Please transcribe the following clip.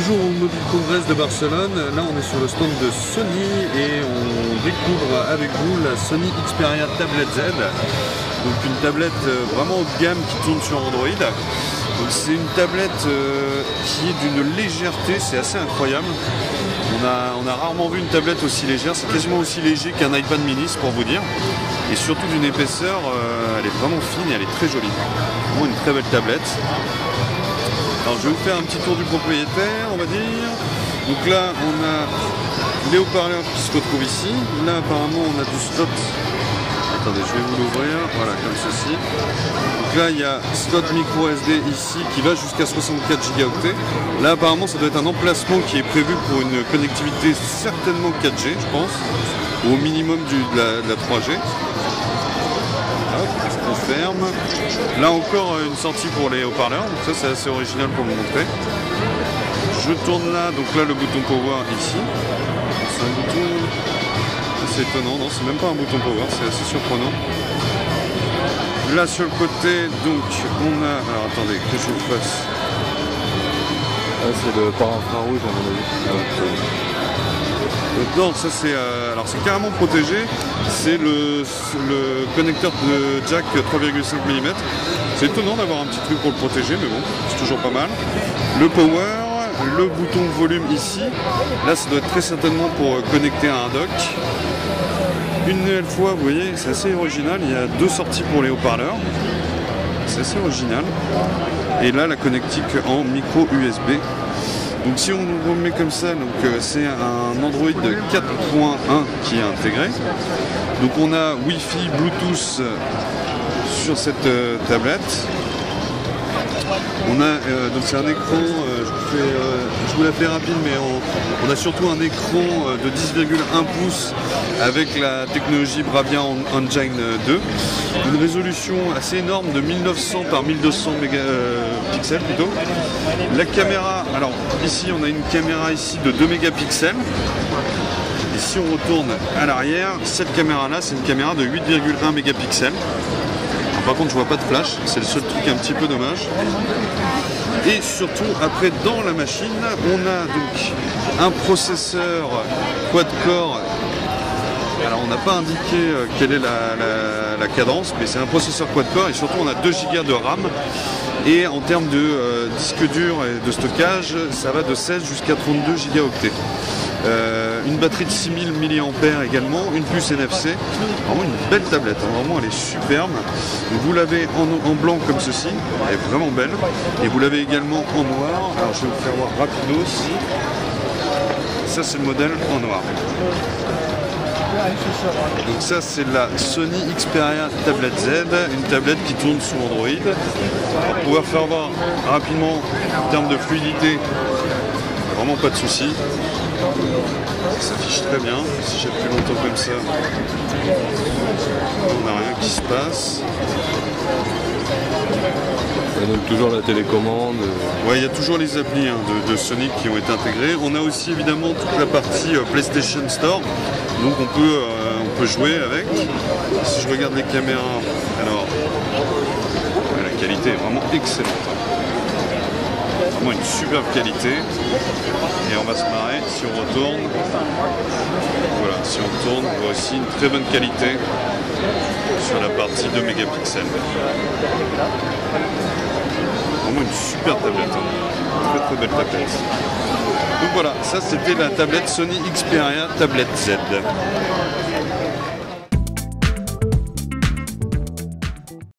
toujours au Mobile Congress de Barcelone. Là, on est sur le stand de Sony et on découvre avec vous la Sony Xperia Tablet Z. Donc une tablette vraiment haut de gamme qui tourne sur Android. Donc c'est une tablette qui est d'une légèreté, c'est assez incroyable. On a rarement vu une tablette aussi légère, c'est quasiment aussi léger qu'un iPad mini, c'est pour vous dire. Et surtout d'une épaisseur, elle est vraiment fine et elle est très jolie. Vraiment une très belle tablette. Alors je vais vous faire un petit tour du propriétaire, on va dire. Donc là, on a les haut-parleurs qui se retrouvent ici. Là, apparemment, on a du slot. Attendez, je vais vous l'ouvrir. Voilà, comme ceci. Donc là, il y a slot micro SD ici qui va jusqu'à 64 Go. Là, apparemment, ça doit être un emplacement qui est prévu pour une connectivité certainement 4G, je pense, ou au minimum de la 3G. On ferme. Là encore une sortie pour les haut-parleurs, donc ça c'est assez original pour vous montrer. Je tourne là, donc là le bouton power ici. C'est un bouton assez étonnant, non c'est même pas un bouton power, c'est assez surprenant. Là sur le côté, donc on a. Alors attendez, que je vous fasse. Ah, c'est le pare-infrarouge à mon avis. Non, ça c'est alors c'est carrément protégé. C'est le connecteur de jack 3,5 mm. C'est étonnant d'avoir un petit truc pour le protéger, mais bon, c'est toujours pas mal. Le power, le bouton volume ici. Là, ça doit être très certainement pour connecter à un dock. Une nouvelle fois, vous voyez, c'est assez original. Il y a deux sorties pour les haut-parleurs. C'est assez original. Et là, la connectique en micro USB. Donc si on remet comme ça, c'est un Android 4.1 qui est intégré. Donc on a Wi-Fi, Bluetooth sur cette tablette. On a donc c'est un écran, je vous la fais rapide, mais on a surtout un écran de 10,1 pouces avec la technologie Bravia Engine 2. Une résolution assez énorme de 1900 par 1200 mégapixels plutôt. La caméra, alors ici on a une caméra ici de 2 mégapixels. Et si on retourne à l'arrière, cette caméra là c'est une caméra de 8,1 mégapixels. Par contre je vois pas de flash, c'est le seul truc un petit peu dommage. Et surtout après dans la machine on a donc un processeur quad-core. Alors on n'a pas indiqué quelle est la cadence, mais c'est un processeur quad-core et surtout on a 2 Go de RAM. Et en termes de disque dur et de stockage, ça va de 16 jusqu'à 32 Go. Une batterie de 6000 mAh également, une puce NFC, vraiment une belle tablette, hein, vraiment elle est superbe. Vous l'avez en blanc comme ceci, elle est vraiment belle, et vous l'avez également en noir. Alors je vais vous faire voir rapidos, ça c'est le modèle en noir. Donc ça c'est la Sony Xperia Tablet Z, une tablette qui tourne sous Android. Pour pouvoir faire voir rapidement en termes de fluidité, vraiment pas de souci. Ça s'affiche très bien, si j'ai plus longtemps comme ça, on n'a rien qui se passe. Il y a donc toujours la télécommande. Ouais, il y a toujours les applis de Sony qui ont été intégrées. On a aussi évidemment toute la partie PlayStation Store, donc on peut jouer avec. Si je regarde les caméras, alors la qualité est vraiment excellente. Vraiment une superbe qualité. Et on va se marrer si on retourne. Voilà, si on tourne, on voit aussi une très bonne qualité sur la partie 2 mégapixels. Vraiment une super tablette, hein. Très belle tablette. Donc voilà, ça c'était la tablette Sony Xperia Tablet Z.